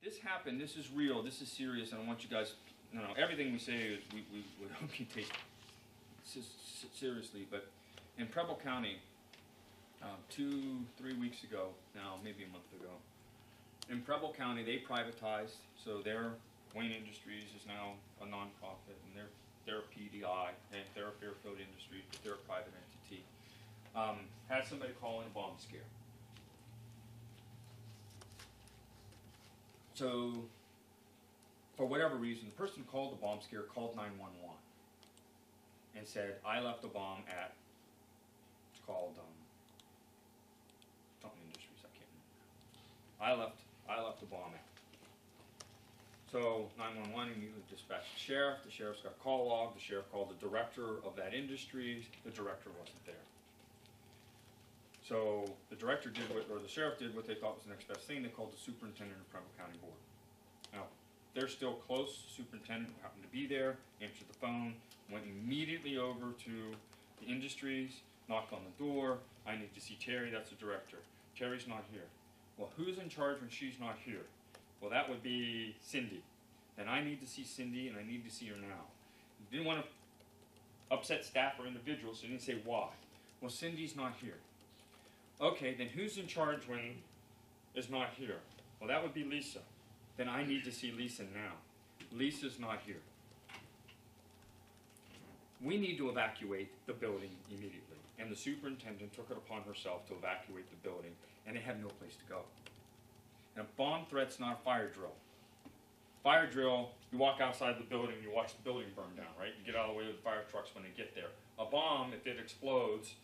This happened. This is real. This is serious. And I want you guys, everything we say is we hope you take seriously. But in Preble County, 2-3 weeks ago, now maybe a month ago, in Preble County they privatized. So their Wayne Industries is now a nonprofit, and they're a PDI, and they're a Fairfield Industries, but they're a private entity. Had somebody call in a bomb scare. So, for whatever reason, the person who called the bomb scare called 911 and said, I left a bomb at, it's called something Industries, I can't remember. I left a bomb at. So 911 immediately dispatched the sheriff. The sheriff's got a call log. The sheriff called the director of that Industries. The director wasn't there. So the director did the sheriff did what they thought was the next best thing. They called the superintendent of Preble County Board. Now, they're still close. The superintendent happened to be there, answered the phone, went immediately over to the Industries, knocked on the door. I need to see Terry, that's the director. Terry's not here. Well, who's in charge when she's not here? Well, that would be Cindy. And I need to see Cindy, and I need to see her now. Didn't want to upset staff or individuals, so didn't say why. Well, Cindy's not here. Okay, then who's in charge when is not here? Well, that would be Lisa. Then I need to see Lisa now. Lisa's not here. We need to evacuate the building immediately. And the superintendent took it upon herself to evacuate the building, and they had no place to go. And a bomb threat's not a fire drill. Fire drill, you walk outside the building, you watch the building burn down, right? You get out of the way of the fire trucks when they get there. A bomb, if it explodes,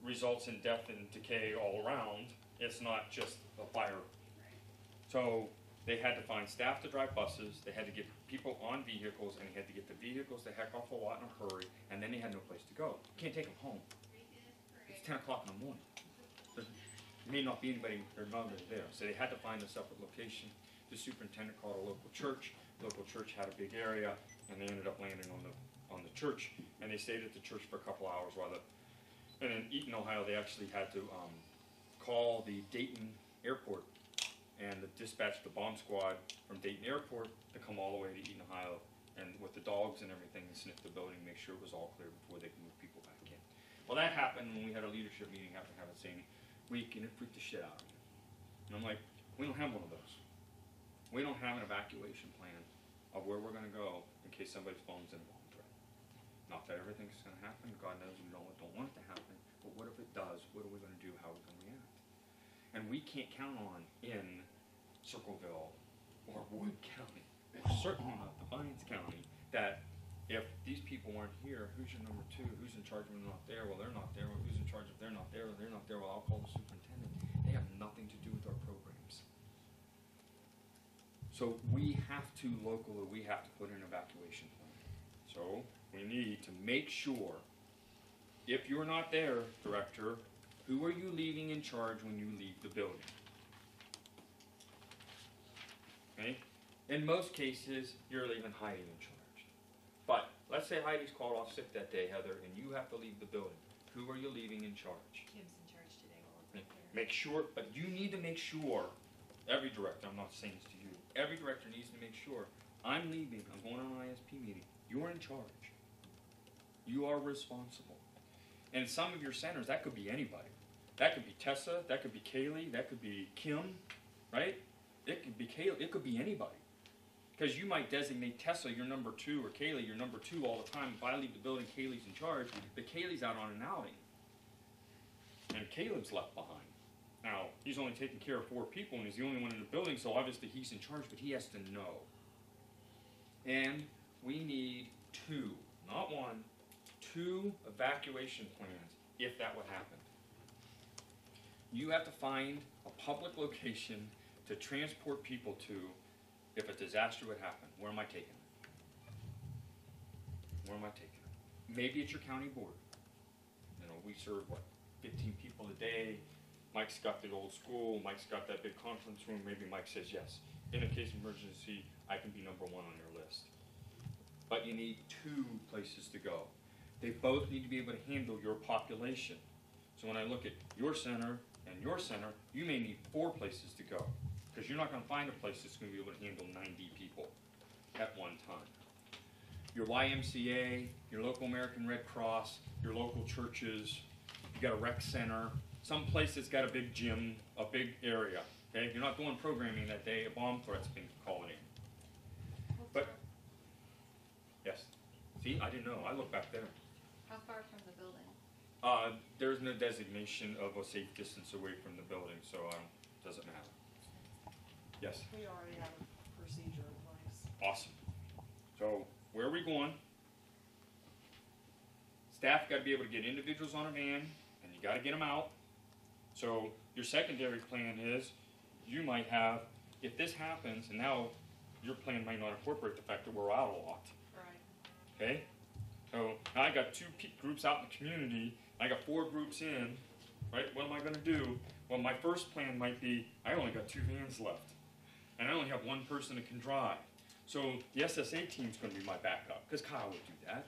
results in death and decay all around. It's not just a fire. So they had to find staff to drive buses, they had to get people on vehicles, and they had to get the vehicles the heck off the lot in a hurry, and then they had no place to go. You can't take them home. It's 10 o'clock in the morning. There may not be anybody or nobody there. So they had to find a separate location. The superintendent called a local church. The local church had a big area, and they ended up landing on the church, and they stayed at the church for a couple hours while and in Eaton, Ohio, they actually had to call the Dayton airport and dispatch the bomb squad from Dayton Airport to come all the way to Eaton, Ohio, and with the dogs and everything, and sniff the building, make sure it was all clear before they could move people back in. Well, that happened when we had a leadership meeting after having the same week, and it freaked the shit out of me. And I'm like, we don't have one of those. We don't have an evacuation plan of where we're going to go in case somebody's phone's in a bomb threat. Not that everything's going to happen. God knows we don't want it to happen. But what if it does? What are we going to do? How are we going to react? And we can't count on in Circleville or Wood County, or certainly not Defiance County, that if these people aren't here, who's your number two? Who's in charge when they're not there? Well, they're not there. Well, who's in charge if they're not there? Well, they're not there. Well, I'll call the superintendent. They have nothing to do with our programs. So we have to locally, we have to put in an evacuation plan. So we need to make sure, if you're not there, director, who are you leaving in charge when you leave the building? Okay? In most cases, you're leaving Heidi in charge. But let's say Heidi's called off sick that day, Heather, and you have to leave the building. Who are you leaving in charge? Kim's in charge today. We'll Make sure, but you need to make sure, every director, I'm not saying this to you, every director needs to make sure, I'm leaving, I'm going on an ISP meeting, you're in charge. You are responsible. And some of your centers, that could be anybody. That could be Tessa, that could be Kaylee, that could be Kim, right? It could be Kaylee, it could be anybody. Because you might designate Tessa your number two or Kaylee your number two all the time. If I leave the building, Kaylee's in charge, but Kaylee's out on an outing. And Caleb's left behind. Now, he's only taking care of 4 people and he's the only one in the building, so obviously he's in charge, but he has to know. And we need 2, not 1, 2 evacuation plans if that would happen. You have to find a public location to transport people to if a disaster would happen. Where am I taking them? Where am I taking them? Maybe it's your county board. You know, we serve, 15 people a day. Mike's got the old school. Mike's got that big conference room. Maybe Mike says yes. In a case of emergency, I can be number 1 on your list. But you need 2 places to go. They both need to be able to handle your population. So when I look at your center and your center, you may need 4 places to go because because you're not gonna find a place that's gonna be able to handle 90 people at one time. Your YMCA, your local American Red Cross, your local churches, you got a rec center, some place that's got a big gym, a big area, okay? If you're not doing programming that day, a bomb threat's been calling in. But, yes, see, I didn't know, I looked back there. How far from the building? There's no designation of a safe distance away from the building, so doesn't matter. Yes? We already have a procedure in place. Awesome. So, where are we going? Staff got to be able to get individuals on a van, and you got to get them out. So, your secondary plan is, you might have, if this happens, and now your plan might not incorporate the fact that we're out a lot. Right. Okay? So, now I got two groups out in the community, I got 4 groups in, right? What am I going to do? Well, my first plan might be, I only got 2 vans left, and I only have 1 person that can drive. So the SSA team's going to be my backup, because Kyle would do that,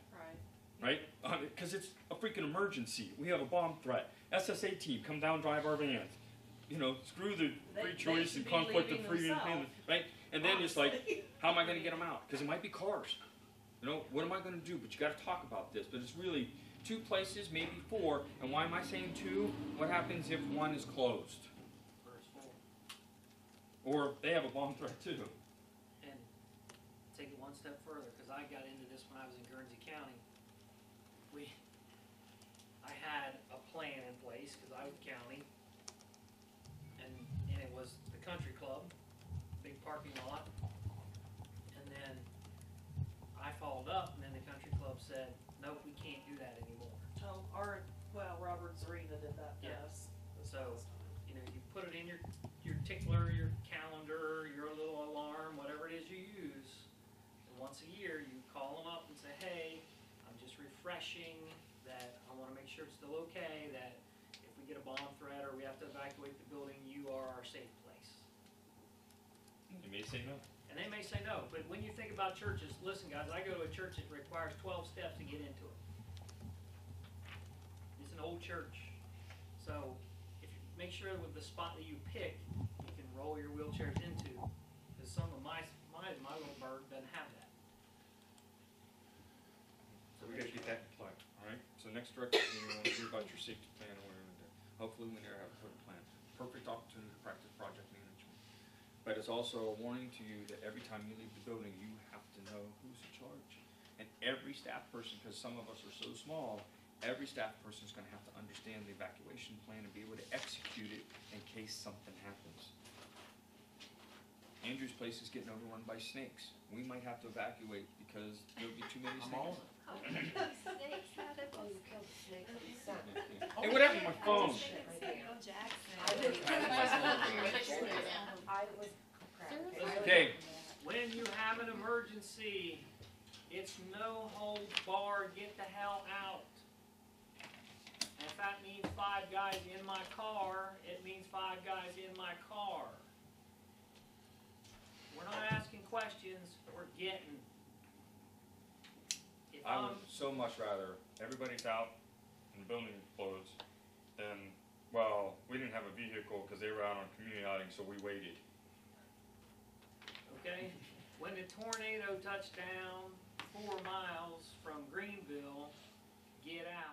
Right. right? Because it's a freaking emergency. We have a bomb threat. SSA team, come down, drive our vans. You know, screw the free choice should and be conflict of leaving free themselves. independence, right? And then it's like, Honestly. how am I going to get them out? Because it might be cars. You know, what am I going to do? But you got to talk about this. But it's really 2 places, maybe 4. And why am I saying 2? What happens if 1 is closed? Or they have a bomb threat too? And take it one step further, because I got into this when I was in Guernsey County. I had a plan in place, because I was county, and it was the country club, big parking lot, and then I followed up, and then the country club said, nope, we can't do that anymore. Robert Zarina did that to Yeah. us. So, you know, you put it in your tickler, your calendar, your little alarm, whatever it is you use. And once a year, you call them up and say, hey, I'm just refreshing that I want to make sure it's still okay, that if we get a bomb threat or we have to evacuate the building, you are our safe place. You may say no. And they may say no, but when you think about churches, listen guys, I go to a church that requires 12 steps to get into it. It's an old church. So if you make sure with the spot that you pick, you can roll your wheelchairs into, because some of my little bird doesn't have that. So we got to get that in play, all right? So next direction, you want to hear about your safety plan and what we're going to do. Hopefully we never have to put a plan. Perfect opportunity to practice project management. But it's also a warning to you that every time you leave the building, you have to know who's in charge. And every staff person, because some of us are so small, every staff person is going to have to understand the evacuation plan and be able to execute it in case something happens. Andrew's place is getting overrun by snakes. We might have to evacuate because there'll be too many snakes. Oh, snakes, how that Oh, was. you killed the snake on the sun. Hey, what happened to my phone? Samuel Jackson. I was crap. Okay, When you have an emergency, it's no holds barred, get the hell out. And if that means 5 guys in my car, it means 5 guys in my car. We're not asking questions, we're getting. If I I'm, would so much rather everybody's out and the building closed than, well, we didn't have a vehicle because they were out on community outing, so we waited. okay, when the tornado touched down 4 miles from Greenville, get out.